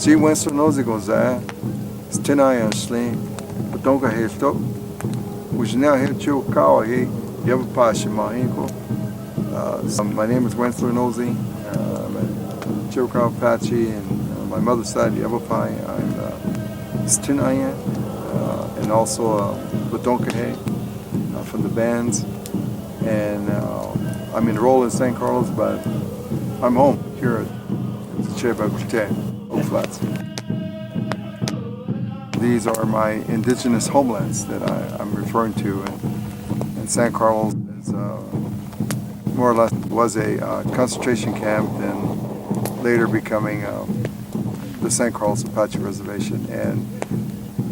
Si Wendsler Nosie goza, Stinaya Sling, Bildagoteel Stop, which now here San Carlos Apache Mahinko. My name is Wendsler Nosie. I'm a San Carlos Apache, and on my mother's side, Yavapai, I'm Stinaya, and also Bildagoteel from the bands. And I'm enrolled in San Carlos, but I'm home here at the Bildagoteel, Oak Flats. These are my indigenous homelands that I'm referring to, and San Carlos is more or less was a concentration camp, and later becoming the San Carlos Apache Reservation. And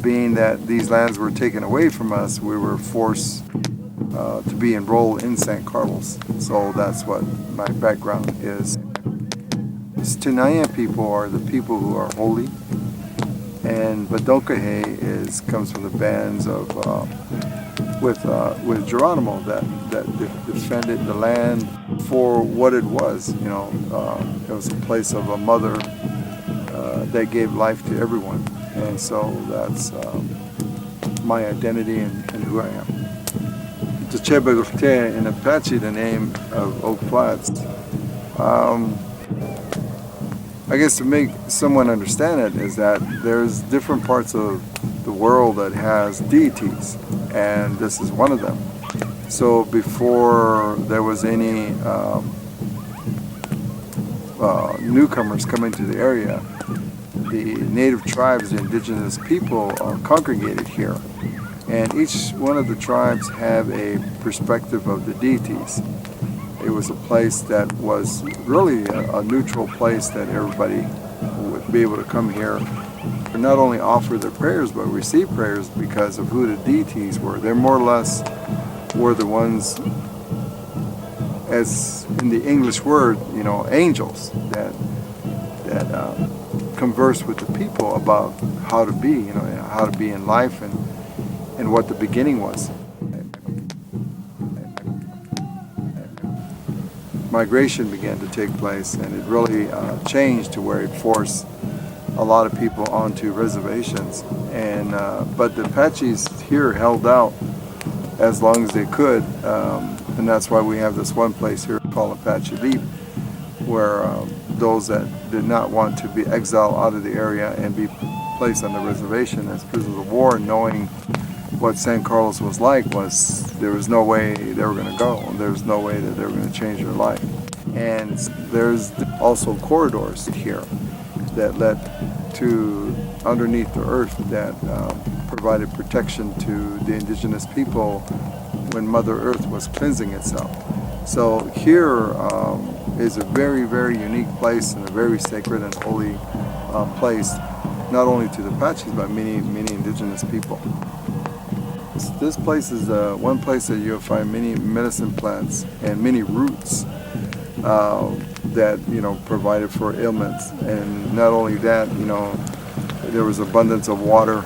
being that these lands were taken away from us, we were forced to be enrolled in San Carlos. So that's what my background is. Stinayan people are the people who are holy, and Bildagoteel comes from the bands of with Geronimo that defended the land for what it was. You know, it was a place of a mother that gave life to everyone, and so that's my identity and who I am. The Bildagoteel in Apache, the name of Oak Flats. I guess to make someone understand it is that there's different parts of the world that has deities, and this is one of them. So before there was any newcomers coming to the area, the native tribes, the indigenous people, congregated here. And each one of the tribes have a perspective of the deities. It was a place that was really a neutral place that everybody would be able to come here and not only offer their prayers, but receive prayers because of who the deities were. They more or less were the ones, as in the English word, you know, angels that converse with the people about how to be, you know, how to be in life and what the beginning was. Migration began to take place, and it really changed to where it forced a lot of people onto reservations. And but the Apaches here held out as long as they could, and that's why we have this one place here called Apache Leap, where those that did not want to be exiled out of the area and be placed on the reservation as prisoners of war, knowing what San Carlos was like, was there was no way they were going to go. There was no way that they were going to change their life. And there's also corridors here that led to underneath the earth that provided protection to the indigenous people when Mother Earth was cleansing itself. So here is a very, very unique place and a very sacred and holy place, not only to the Apaches, but many, many indigenous people. This place is one place that you'll find many medicine plants and many roots that, you know, provided for ailments. And not only that, you know, there was abundance of water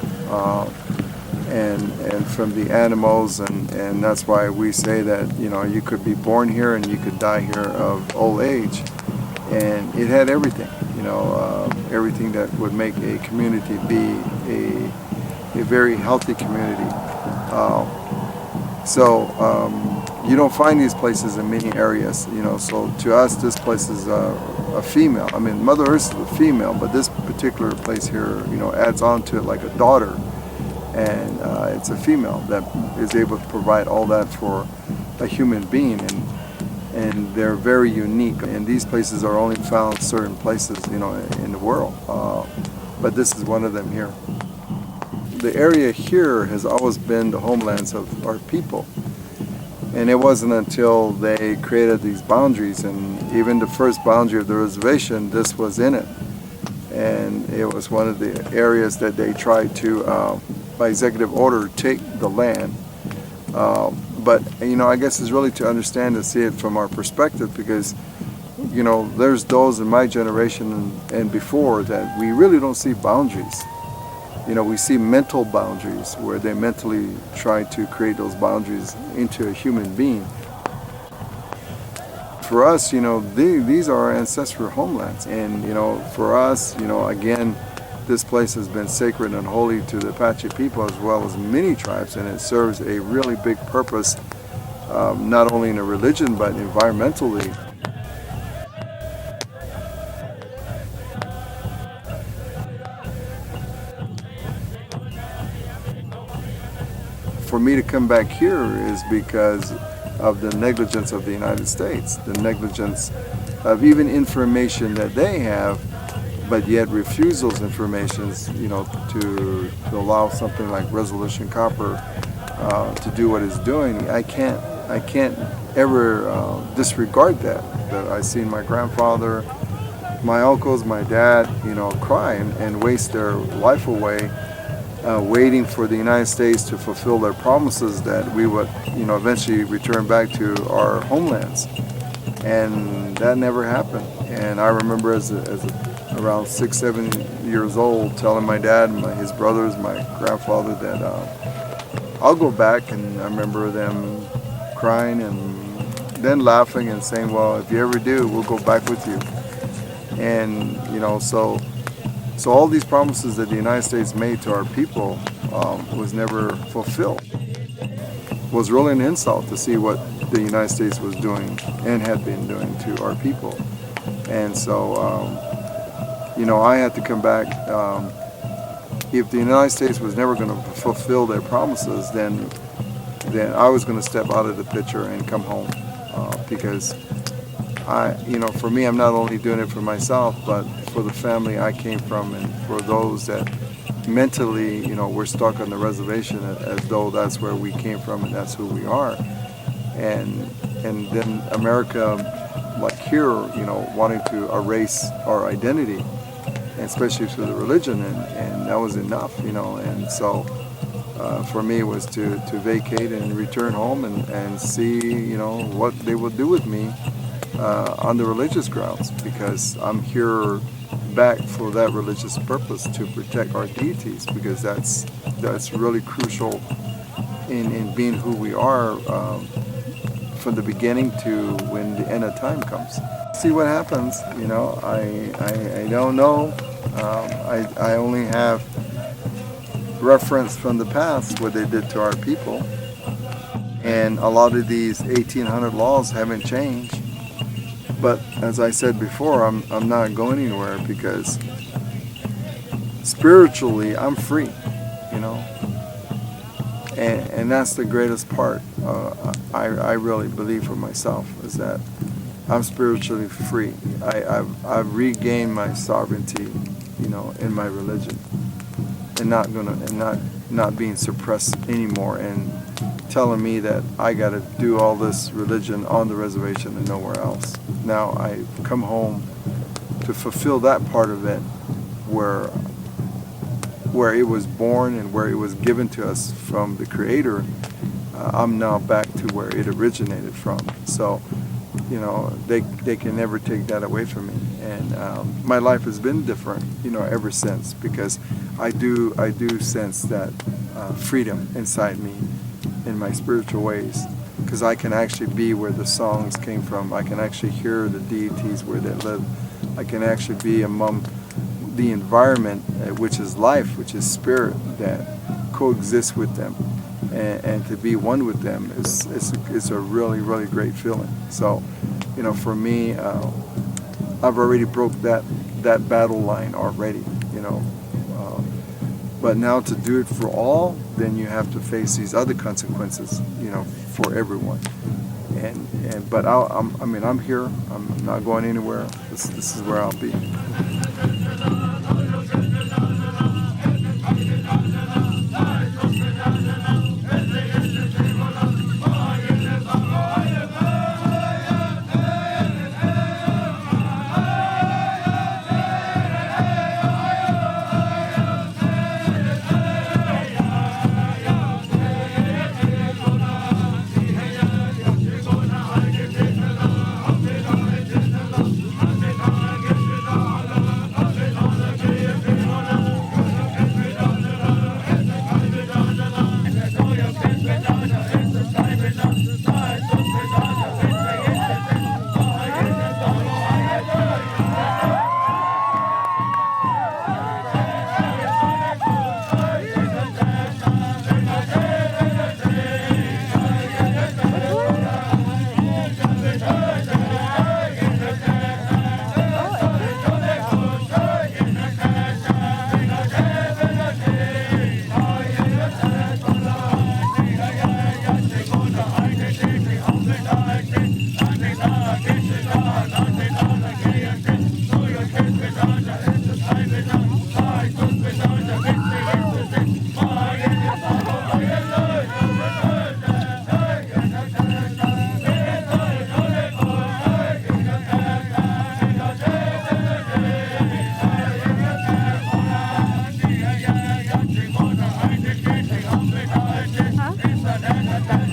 and from the animals, and that's why we say that, you know, you could be born here and you could die here of old age. And it had everything, you know, everything that would make a community be a very healthy community. You don't find these places in many areas, you know, so to us this place is a female. I mean, Mother Earth is a female, but this particular place here, you know, adds on to it like a daughter, and it's a female that is able to provide all that for a human being, and they're very unique, and these places are only found in certain places, you know, in the world, but this is one of them here. The area here has always been the homelands of our people, and it wasn't until they created these boundaries, and even the first boundary of the reservation, this was in it, and it was one of the areas that they tried to, by executive order, take the land. But you know, I guess it's really to understand and see it from our perspective, because you know, there's those in my generation and before that we really don't see boundaries. You know, we see mental boundaries where they mentally try to create those boundaries into a human being. For us, you know, these are our ancestral homelands, and you know, for us, you know, again, this place has been sacred and holy to the Apache people as well as many tribes, and it serves a really big purpose, not only in a religion but environmentally. For me to come back here is because of the negligence of the United States, the negligence of even information that they have, but yet refuse those informations, you know, to allow something like Resolution Copper to do what it's doing. I can't ever disregard that. That I seen my grandfather, my uncles, my dad, you know, cry and waste their life away, waiting for the United States to fulfill their promises that we would, you know, eventually return back to our homelands. And that never happened. And I remember as around 6, 7 years old, telling my dad, his brothers, my grandfather that I'll go back. And I remember them crying and then laughing and saying, well, if you ever do, we'll go back with you. And, you know, so all these promises that the United States made to our people was never fulfilled. It was really an insult to see what the United States was doing and had been doing to our people. And so, you know, I had to come back. If the United States was never going to fulfill their promises, then I was going to step out of the picture and come home, because you know, for me, I'm not only doing it for myself, but for the family I came from, and for those that mentally, you know, we're stuck on the reservation as though that's where we came from and that's who we are. And then America, like here, you know, wanting to erase our identity, and especially through the religion, and that was enough, you know. And so for me, it was to vacate and return home and see, you know, what they would do with me on the religious grounds, because I'm here back for that religious purpose, to protect our deities, because that's really crucial in being who we are from the beginning to when the end of time comes. See what happens, you know. I don't know. I only have reference from the past what they did to our people, and a lot of these 1800 laws haven't changed. But as I said before, I'm not going anywhere, because spiritually I'm free, you know, and that's the greatest part. I really believe for myself is that I'm spiritually free. I've regained my sovereignty, you know, in my religion, and not being suppressed anymore, and telling me that I got to do all this religion on the reservation and nowhere else. Now I come home to fulfill that part of it, where it was born and where it was given to us from the Creator. I'm now back to where it originated from. So, you know, they can never take that away from me. And my life has been different, you know, ever since, because I do sense that freedom inside me in my spiritual ways, because I can actually be where the songs came from. I can actually hear the deities where they live. I can actually be among the environment, which is life, which is spirit, that coexists with them, and to be one with them is a really, really great feeling. So, you know, for me, I've already broke that battle line already, you know. But now to do it for all, then you have to face these other consequences, you know, for everyone. But I'm here. I'm not going anywhere. This is where I'll be. at that